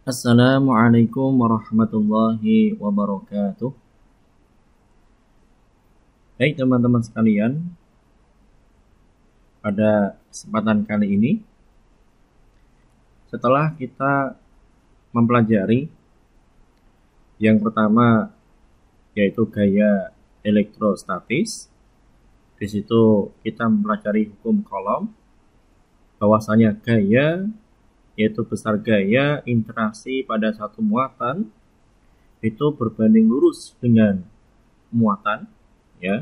Assalamualaikum warahmatullahi wabarakatuh. Baik teman-teman sekalian, pada kesempatan kali ini setelah kita mempelajari yang pertama yaitu gaya elektrostatis, di situ kita mempelajari hukum Coulomb bahwasanya gaya yaitu besar gaya interaksi pada satu muatan itu berbanding lurus dengan muatan, ya,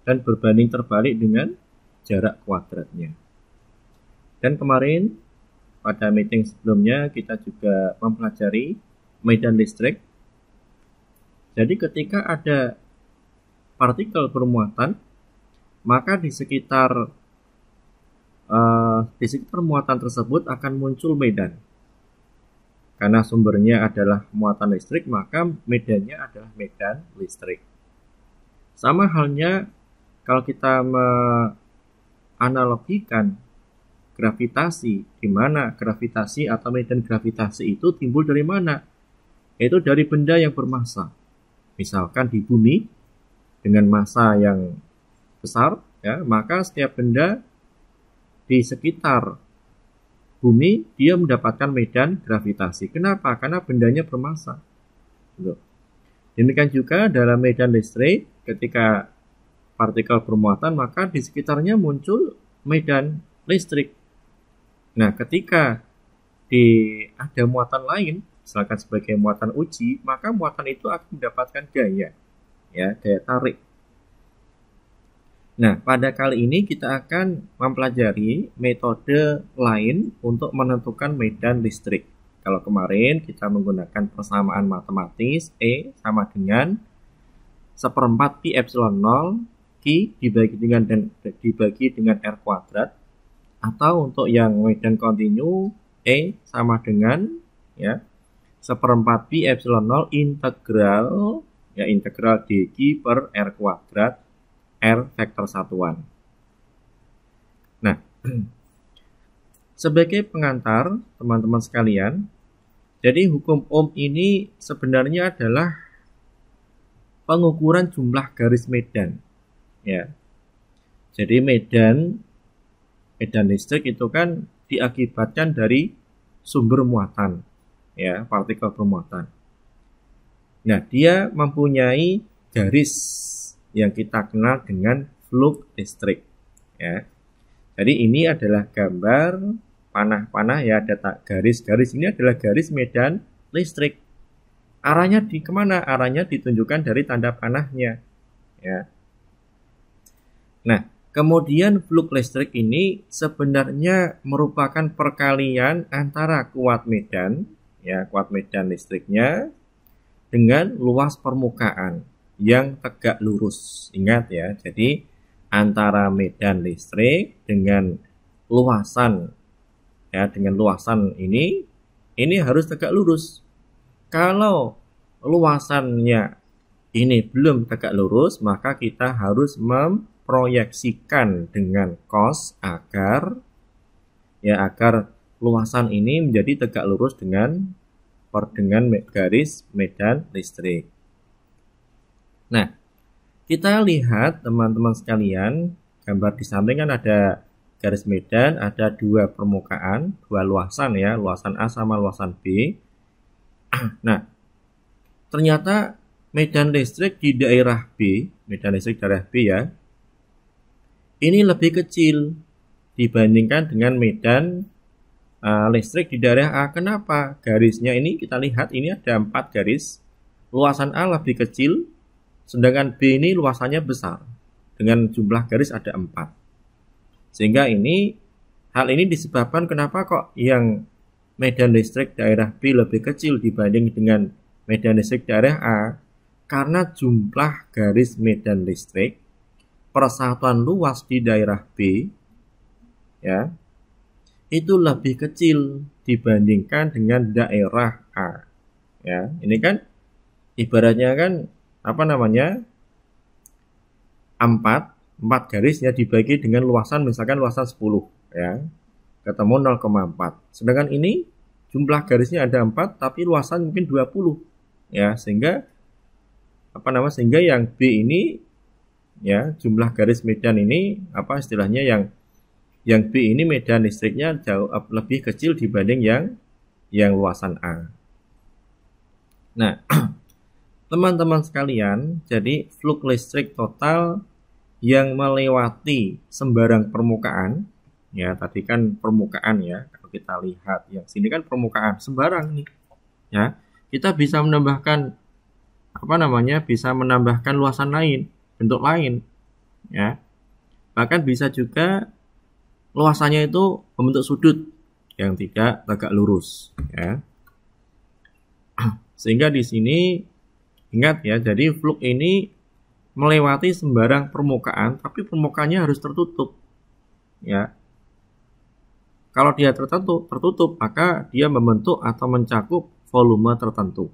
dan berbanding terbalik dengan jarak kuadratnya. Dan kemarin pada meeting sebelumnya kita juga mempelajari medan listrik. Jadi ketika ada partikel bermuatan, maka di sekitar muatan tersebut akan muncul medan. Karena sumbernya adalah muatan listrik, maka medannya adalah medan listrik. Sama halnya kalau kita menganalogikan gravitasi, di mana gravitasi atau medan gravitasi itu timbul dari mana? Yaitu dari benda yang bermassa. Misalkan di bumi dengan massa yang besar, ya, maka setiap benda di sekitar bumi dia mendapatkan medan gravitasi. Kenapa? Karena bendanya bermassa. Demikian juga dalam medan listrik, ketika partikel bermuatan, maka di sekitarnya muncul medan listrik. Nah, ketika ada muatan lain, misalkan sebagai muatan uji, maka muatan itu akan mendapatkan gaya, ya, daya tarik. Nah, pada kali ini kita akan mempelajari metode lain untuk menentukan medan listrik. Kalau kemarin kita menggunakan persamaan matematis E sama dengan 1/4 pi epsilon 0 Q dibagi dengan R kuadrat, atau untuk yang medan kontinu E sama dengan, ya, 1/4 pi epsilon 0 integral dq per R kuadrat R vektor satuan. Nah, sebagai pengantar teman-teman sekalian, jadi hukum Ohm ini sebenarnya adalah pengukuran jumlah garis medan, ya. Jadi medan listrik itu kan diakibatkan dari sumber muatan, ya, partikel bermuatan. Nah, dia mempunyai garis yang kita kenal dengan flux listrik, ya. Jadi ini adalah gambar panah-panah, ya, ada garis-garis ini adalah garis medan listrik. Arahnya di kemana? Arahnya ditunjukkan dari tanda panahnya, ya. Nah, kemudian flux listrik ini sebenarnya merupakan perkalian antara kuat medan, ya, kuat medan listriknya dengan luas permukaan yang tegak lurus. Ingat, ya, jadi antara medan listrik dengan luasan, ya, dengan luasan ini harus tegak lurus. Kalau luasannya ini belum tegak lurus, maka kita harus memproyeksikan dengan cos agar luasan ini menjadi tegak lurus dengan garis medan listrik. Nah, kita lihat teman-teman sekalian, gambar di samping kan ada garis medan, ada dua permukaan, dua luasan, ya, luasan A sama luasan B. Nah, ternyata medan listrik di daerah B, ya, ini lebih kecil dibandingkan dengan medan listrik di daerah A. Kenapa? Garisnya ini kita lihat, ini ada 4 garis. Luasan A lebih kecil, sedangkan B ini luasannya besar, dengan jumlah garis ada 4. Sehingga hal ini disebabkan kenapa kok yang medan listrik daerah B lebih kecil dibanding dengan medan listrik daerah A. Karena jumlah garis medan listrik persatuan luas di daerah B, ya, itu lebih kecil dibandingkan dengan daerah A, ya. Ini kan ibaratnya kan 4 garis, ya, dibagi dengan luasan, misalkan luasan 10, ya, ketemu 0,4. Sedangkan ini jumlah garisnya ada 4 tapi luasan mungkin 20 ya, sehingga sehingga yang B ini ya, jumlah garis medan ini istilahnya yang B ini medan listriknya jauh lebih kecil dibanding yang luasan A. Nah, teman-teman sekalian, jadi flux listrik total yang melewati sembarang permukaan, ya tadi kan permukaan ya, kalau kita lihat yang sini kan permukaan sembarang nih, ya kita bisa menambahkan bisa menambahkan luasan lain, bentuk lain, ya bahkan bisa juga luasannya itu membentuk sudut yang tidak tegak lurus, ya sehingga di sini ingat ya, jadi flux ini melewati sembarang permukaan, tapi permukaannya harus tertutup. Ya, kalau dia tertutup, maka dia membentuk atau mencakup volume tertentu,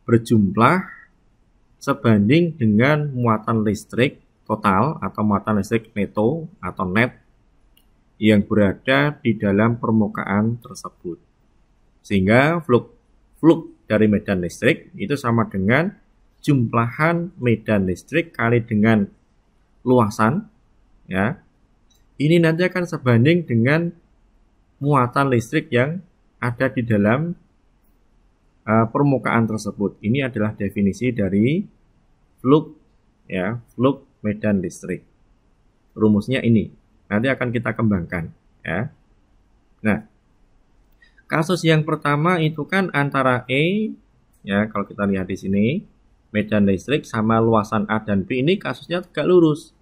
berjumlah sebanding dengan muatan listrik total atau muatan listrik neto atau net yang berada di dalam permukaan tersebut. Sehingga flux dari medan listrik itu sama dengan jumlahan medan listrik kali dengan luasan, ya. Ini nanti akan sebanding dengan muatan listrik yang ada di dalam permukaan tersebut. Ini adalah definisi dari flux, ya, flux medan listrik. Rumusnya ini nanti akan kita kembangkan, ya. Nah, kasus yang pertama itu kan antara E, ya, kalau kita lihat di sini medan listrik sama luasan A dan B ini kasusnya tegak lurus.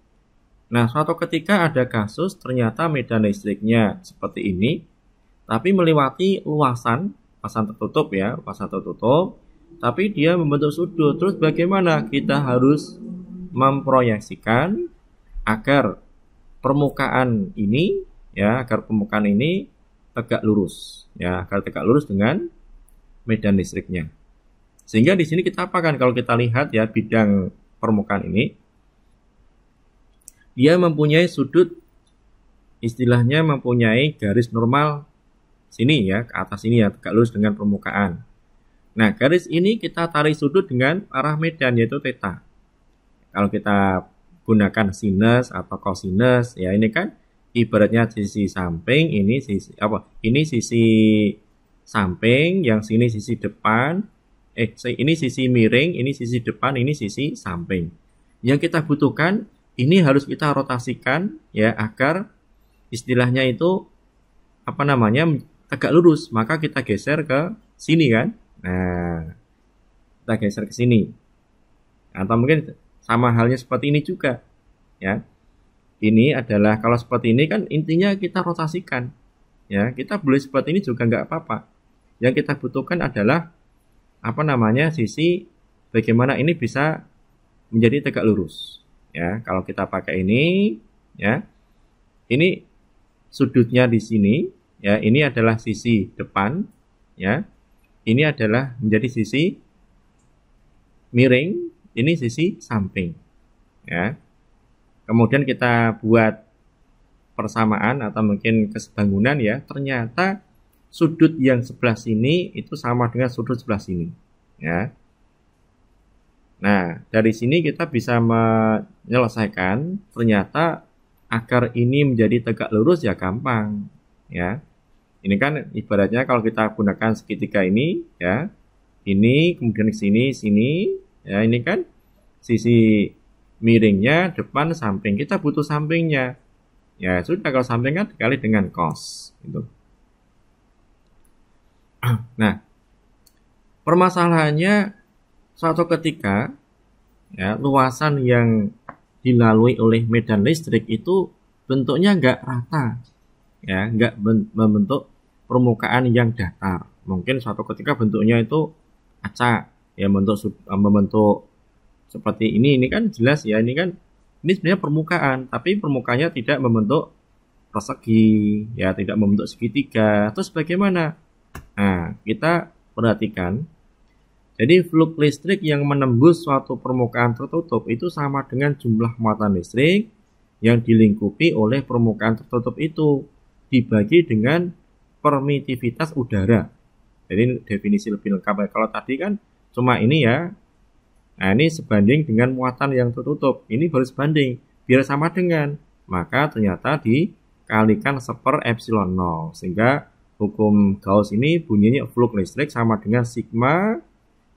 Nah, suatu ketika ada kasus ternyata medan listriknya seperti ini, tapi melewati luasan tertutup ya, luasan tertutup, tapi dia membentuk sudut. Terus bagaimana? Kita harus memproyeksikan agar permukaan ini tegak lurus, ya, agar tegak lurus dengan medan listriknya. Sehingga di sini kita apakan kalau kita lihat ya bidang permukaan ini, dia mempunyai sudut, istilahnya mempunyai garis normal sini ya, ke atas ini ya, tegak lurus dengan permukaan. Nah, garis ini kita tarik sudut dengan arah medan yaitu theta. Kalau kita gunakan sinus atau cosinus ya, ini kan ibaratnya sisi samping, ini sisi Ini sisi samping, yang sini sisi depan. Ini sisi miring, ini sisi depan, ini sisi samping. Yang kita butuhkan ini harus kita rotasikan ya agar istilahnya itu tegak lurus. Maka kita geser ke sini kan. Nah, kita geser ke sini. Atau mungkin sama halnya seperti ini juga. Ya. Ini adalah kalau seperti ini kan intinya kita rotasikan. Ya, kita boleh seperti ini juga nggak apa-apa. Yang kita butuhkan adalah sisi bagaimana ini bisa menjadi tegak lurus, ya. Kalau kita pakai ini, ya, ini sudutnya di sini, ya, ini adalah sisi depan, ya, ini adalah menjadi sisi miring, ini sisi samping, ya. Kemudian kita buat persamaan atau mungkin kesebangunan ya, ternyata sudut yang sebelah sini itu sama dengan sudut sebelah sini, ya. Nah, dari sini kita bisa menyelesaikan ternyata agar ini menjadi tegak lurus ya gampang, ya. Ini kan ibaratnya kalau kita gunakan segitiga ini, ya. Ini kemudian ke sini, ya, ini kan sisi miringnya depan samping. Kita butuh sampingnya. Ya, sudah kalau samping kan dikali dengan cos gitu. Nah, permasalahannya suatu ketika ya luasan yang dilalui oleh medan listrik itu bentuknya enggak rata, ya, enggak membentuk permukaan yang datar. Mungkin suatu ketika bentuknya itu acak, ya, membentuk seperti ini kan jelas ya, ini sebenarnya permukaan, tapi permukaannya tidak membentuk persegi, ya, tidak membentuk segitiga. Terus bagaimana? Nah, kita perhatikan. Jadi flux listrik yang menembus suatu permukaan tertutup itu sama dengan jumlah muatan listrik yang dilingkupi oleh permukaan tertutup itu dibagi dengan permitivitas udara. Jadi definisi lebih lengkap ya. Kalau tadi kan cuma ini ya. Nah, ini sebanding dengan muatan yang tertutup. Ini baru sebanding. Biar sama dengan. Maka ternyata dikalikan 1/epsilon 0. Sehingga hukum Gauss ini bunyinya flux listrik sama dengan sigma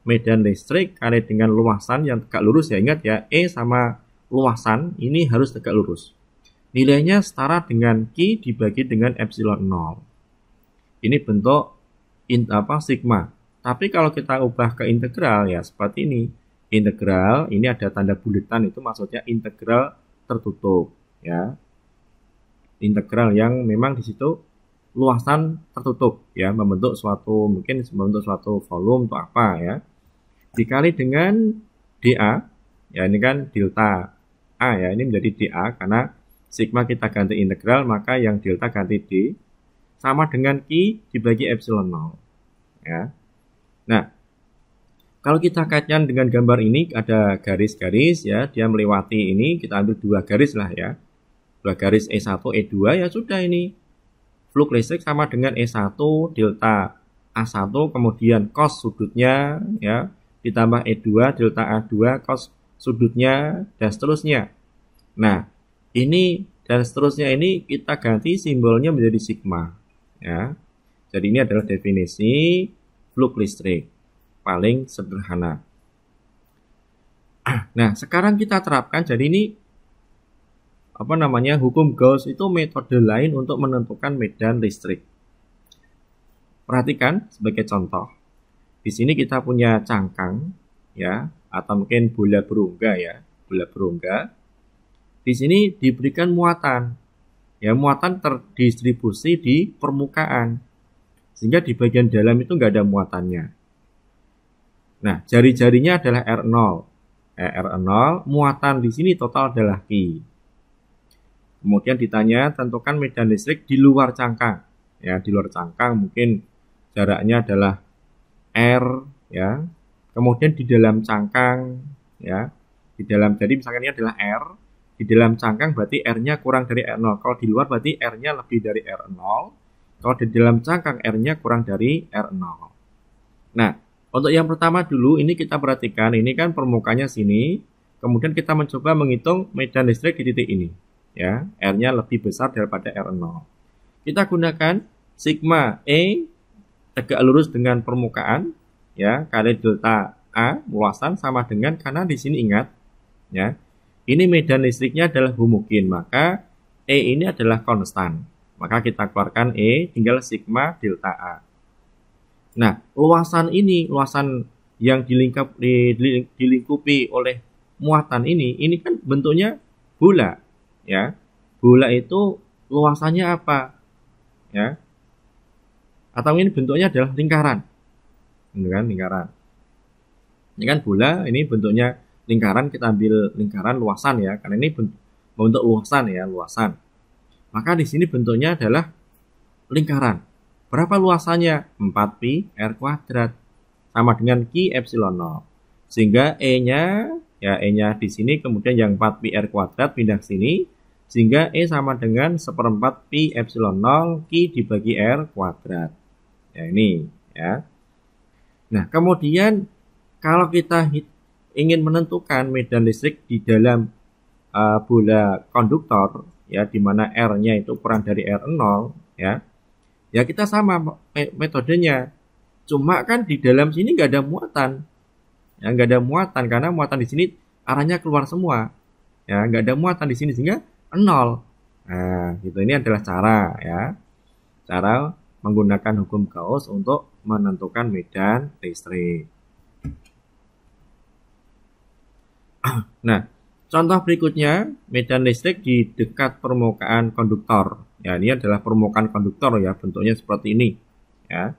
medan listrik kali dengan luasan yang tegak lurus ya. Ingat ya, E sama luasan ini harus tegak lurus. Nilainya setara dengan Q dibagi dengan epsilon 0. Ini bentuk sigma. Tapi kalau kita ubah ke integral ya seperti ini. Integral ini ada tanda bulatan, itu maksudnya integral tertutup ya. Integral yang memang di situ luasan tertutup ya, membentuk suatu volume atau apa ya. Dikali dengan dA ya, ini kan delta A ya, ini menjadi dA karena sigma kita ganti integral, maka yang delta ganti D sama dengan Q dibagi epsilon 0 ya. Nah, kalau kita kaitkan dengan gambar ini ada garis-garis ya, dia melewati ini, kita ambil 2 garis lah ya. 2 garis E1, E2 ya sudah ini. Flux listrik sama dengan E1 delta A1 kemudian cos sudutnya ya, ditambah E2 delta A2 cos sudutnya dan seterusnya. Nah, ini dan seterusnya ini kita ganti simbolnya menjadi sigma ya. Jadi ini adalah definisi flux listrik paling sederhana. Nah, sekarang kita terapkan. Jadi ini hukum Gauss itu metode lain untuk menentukan medan listrik. Perhatikan sebagai contoh. Di sini kita punya cangkang ya, atau mungkin bola berongga ya, bola berongga. Di sini diberikan muatan. Ya, muatan terdistribusi di permukaan. Sehingga di bagian dalam itu nggak ada muatannya. Nah, jari-jarinya adalah R0. R0, muatan di sini total adalah Q. Kemudian ditanya, tentukan medan listrik di luar cangkang. Ya, di luar cangkang mungkin jaraknya adalah R ya. Kemudian di dalam cangkang ya. Di dalam, jadi misalkan ini adalah R, di dalam cangkang berarti R-nya kurang dari R0. Kalau di luar berarti R-nya lebih dari R0. Kalau di dalam cangkang R-nya kurang dari R0. Nah, untuk yang pertama dulu, ini kita perhatikan, ini kan permukaannya sini, kemudian kita mencoba menghitung medan listrik di titik ini. Ya, R-nya lebih besar daripada R0. Kita gunakan sigma E tegak lurus dengan permukaan, ya, kali delta A luasan sama dengan, karena di sini ingat, ya, ini medan listriknya adalah homogen, maka E ini adalah konstan. Maka kita keluarkan E, tinggal sigma delta A. Nah, luasan ini, luasan yang dilingkupi oleh muatan ini kan bentuknya bola, ya. Bola itu luasannya apa, ya? Atau ini bentuknya adalah lingkaran, ini kan lingkaran. Ini kan bola, ini bentuknya lingkaran, kita ambil lingkaran luasan ya, karena ini bentuk luasan ya, luasan. Maka di sini bentuknya adalah lingkaran. Berapa luasannya? 4pi R kuadrat sama dengan Q epsilon 0. Sehingga E-nya ya, E-nya di sini, kemudian yang 4pi R kuadrat pindah ke sini, sehingga E sama dengan 1/4 pi epsilon 0 Q dibagi R kuadrat. Ya, ini ya. Nah, kemudian kalau kita ingin menentukan medan listrik di dalam bola konduktor ya, di mana R-nya itu kurang dari R0 ya. Ya, kita sama metodenya. Cuma kan di dalam sini nggak ada muatan. Ya, nggak ada muatan karena muatan di sini arahnya keluar semua. Ya, nggak ada muatan di sini sehingga 0. Nah, gitu, ini adalah cara ya. Cara menggunakan hukum Gauss untuk menentukan medan listrik. Nah, contoh berikutnya, medan listrik di dekat permukaan konduktor. Ya, ini adalah permukaan konduktor ya, bentuknya seperti ini. Ya.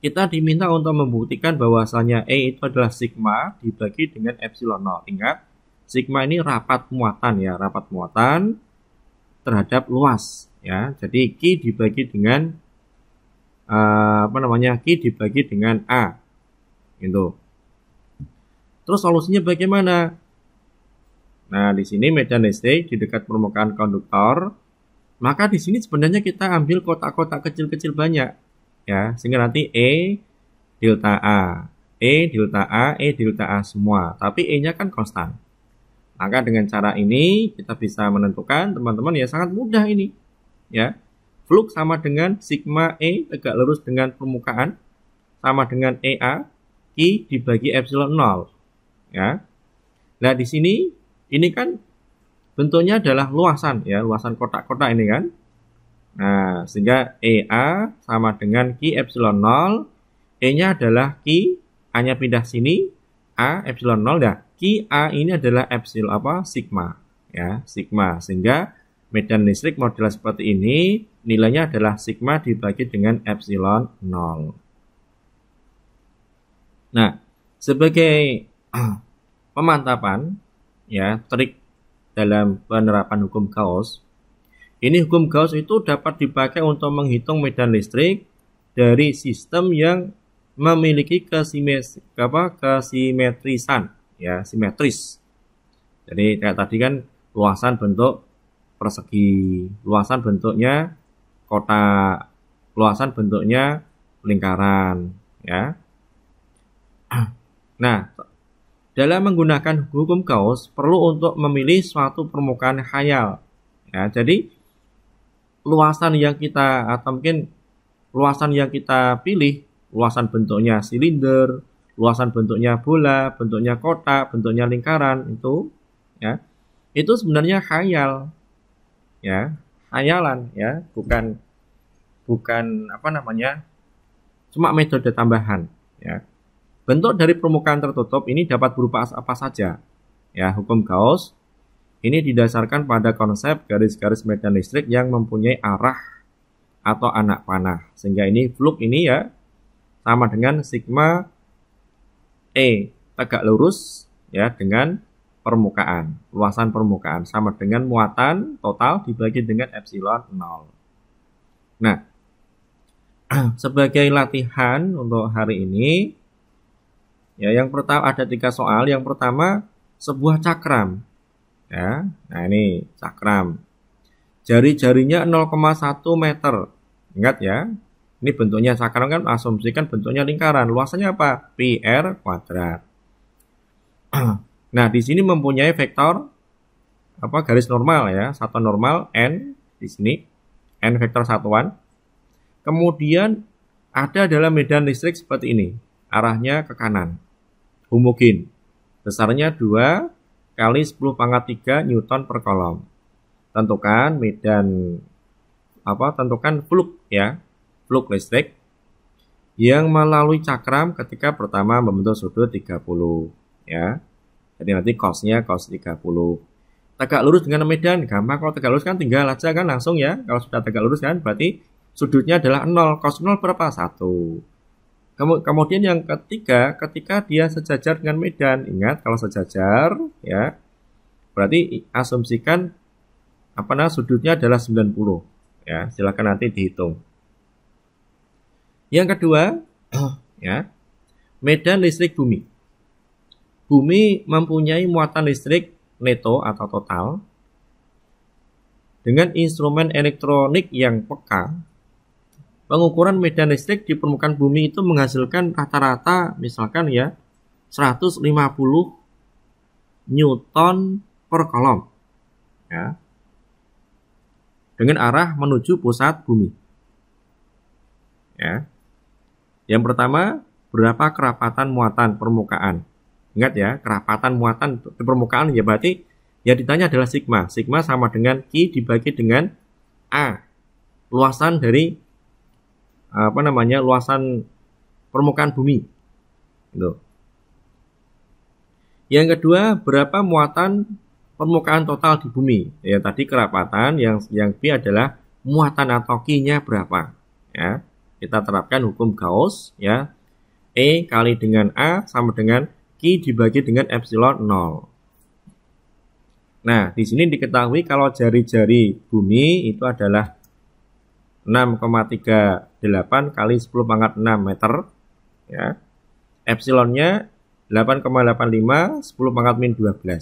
Kita diminta untuk membuktikan bahwasanya E itu adalah sigma dibagi dengan epsilon 0. Ingat, sigma ini rapat muatan ya, rapat muatan terhadap luas ya. Jadi Q dibagi dengan Q dibagi dengan A. Gitu. Terus solusinya bagaimana? Nah, di sini medan listrik di dekat permukaan konduktor Maka di sini sebenarnya kita ambil kotak-kotak kecil-kecil banyak, ya, sehingga nanti E delta A, E delta A, E delta A semua. Tapi E-nya kan konstan. Maka dengan cara ini kita bisa menentukan, teman-teman, ya sangat mudah ini, ya. Flux sama dengan sigma E tegak lurus dengan permukaan sama dengan EA Q dibagi epsilon 0, ya. Nah di sini ini kan bentuknya adalah luasan, ya, luasan kotak-kotak ini kan. Nah, sehingga EA sama dengan Q epsilon 0, E-nya adalah Q, A-nya pindah sini, A epsilon 0, dah. Q A ini adalah epsilon sigma, ya, sigma. Sehingga medan listrik model seperti ini nilainya adalah sigma dibagi dengan epsilon 0. Nah, sebagai pemantapan, ya, trik dalam penerapan hukum Gauss. Ini hukum Gauss itu dapat dipakai untuk menghitung medan listrik dari sistem yang memiliki kesimetrisan, ya, simetris. Jadi kayak tadi kan luasan bentuk persegi, luasan bentuknya kotak, luasan bentuknya lingkaran, ya. Nah, dalam menggunakan hukum Gauss perlu untuk memilih suatu permukaan khayal, ya. Jadi luasan yang kita pilih, luasan bentuknya silinder, luasan bentuknya bola, bentuknya kotak, bentuknya lingkaran, itu, ya, itu sebenarnya khayal, ya, khayalan, ya, bukan cuma metode tambahan, ya. Bentuk dari permukaan tertutup ini dapat berupa apa saja. Ya, hukum Gauss ini didasarkan pada konsep garis-garis medan listrik yang mempunyai arah atau anak panah. Sehingga ini flux ini, ya, sama dengan sigma E tegak lurus, ya, dengan permukaan, luasan permukaan sama dengan muatan total dibagi dengan epsilon 0. Nah, sebagai latihan untuk hari ini, ya, yang pertama ada 3 soal. Yang pertama, sebuah cakram, ya. Nah, ini cakram. Jari-jarinya 0,1 meter. Ingat, ya. Ini bentuknya cakram kan, asumsikan bentuknya lingkaran. Luasannya apa? Pi R kuadrat. Nah, di sini mempunyai vektor garis normal, ya. Satuan normal N di sini. N vektor satuan. Kemudian ada dalam medan listrik seperti ini. Arahnya ke kanan, homogen, besarnya 2 kali 10⁻³ Newton per kolom. Tentukan tentukan flux, ya, flux listrik yang melalui cakram ketika pertama membentuk sudut 30, ya. Jadi nanti cos-nya cos 30. Tegak lurus dengan medan, gampang. Kalau tegak lurus kan tinggal aja kan langsung, ya. Kalau sudah tegak lurus kan berarti sudutnya adalah 0. Cos 0 berapa? 1. Kemudian yang ketiga, ketika dia sejajar dengan medan, ingat kalau sejajar, ya, berarti asumsikan sudutnya adalah 90, ya. Silakan nanti dihitung. Yang kedua, ya, medan listrik bumi. Bumi mempunyai muatan listrik neto atau total dengan instrumen elektronik yang peka. Pengukuran medan listrik di permukaan bumi itu menghasilkan rata-rata misalkan, ya, 150 Newton per kolom, ya, dengan arah menuju pusat bumi, ya. Yang pertama, berapa kerapatan muatan permukaan? Ingat, ya, kerapatan muatan di permukaan, ya, berarti yang ditanya adalah sigma. Sigma sama dengan Q dibagi dengan A, luasan dari luasan permukaan bumi. Gitu. Yang kedua, berapa muatan permukaan total di bumi? Ya, tadi kerapatan, yang B adalah muatan atau Q-nya berapa, ya. Kita terapkan hukum Gauss, ya. E kali dengan A sama dengan Q dibagi dengan epsilon 0. Nah, di sini diketahui kalau jari-jari bumi itu adalah 6,38 kali 10⁻6 meter, ya. Epsilonnya 8,85 10⁻⁻12.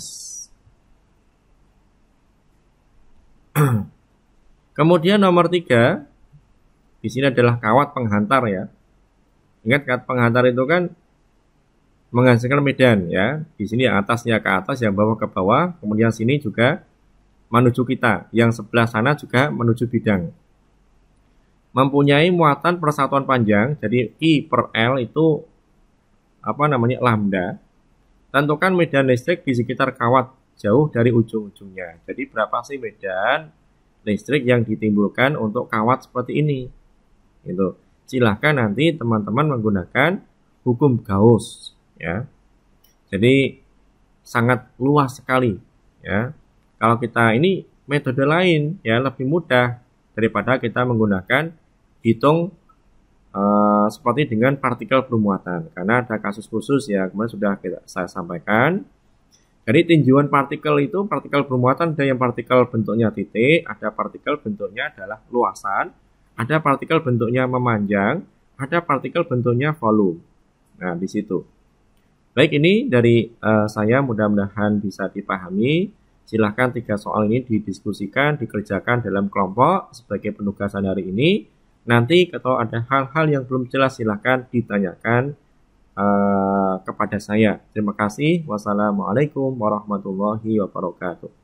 Kemudian nomor 3, di sini adalah kawat penghantar ya. Ingat kawat penghantar itu kan menghasilkan medan ya. Di sini yang atasnya ke atas, yang bawah ke bawah, kemudian sini juga menuju kita, yang sebelah sana juga menuju bidang. Mempunyai muatan persatuan panjang, jadi I per L itu lambda. Tentukan medan listrik di sekitar kawat jauh dari ujung-ujungnya. Jadi berapa sih medan listrik yang ditimbulkan untuk kawat seperti ini? Gitu. Silahkan nanti teman-teman menggunakan hukum Gauss ya. Jadi sangat luas sekali ya. Kalau kita ini metode lain ya lebih mudah daripada kita menggunakan hitung seperti dengan partikel bermuatan, karena ada kasus khusus ya kemarin sudah saya sampaikan. Jadi tinjauan partikel itu, partikel bermuatan ada yang partikel bentuknya titik, ada partikel bentuknya adalah luasan, ada partikel bentuknya memanjang, ada partikel bentuknya volume. Nah di situ. Baik, ini dari saya, mudah-mudahan bisa dipahami. Silahkan 3 soal ini didiskusikan, dikerjakan dalam kelompok sebagai penugasan hari ini. Nanti kalau ada hal-hal yang belum jelas silahkan ditanyakan kepada saya. Terima kasih. Wassalamualaikum warahmatullahi wabarakatuh.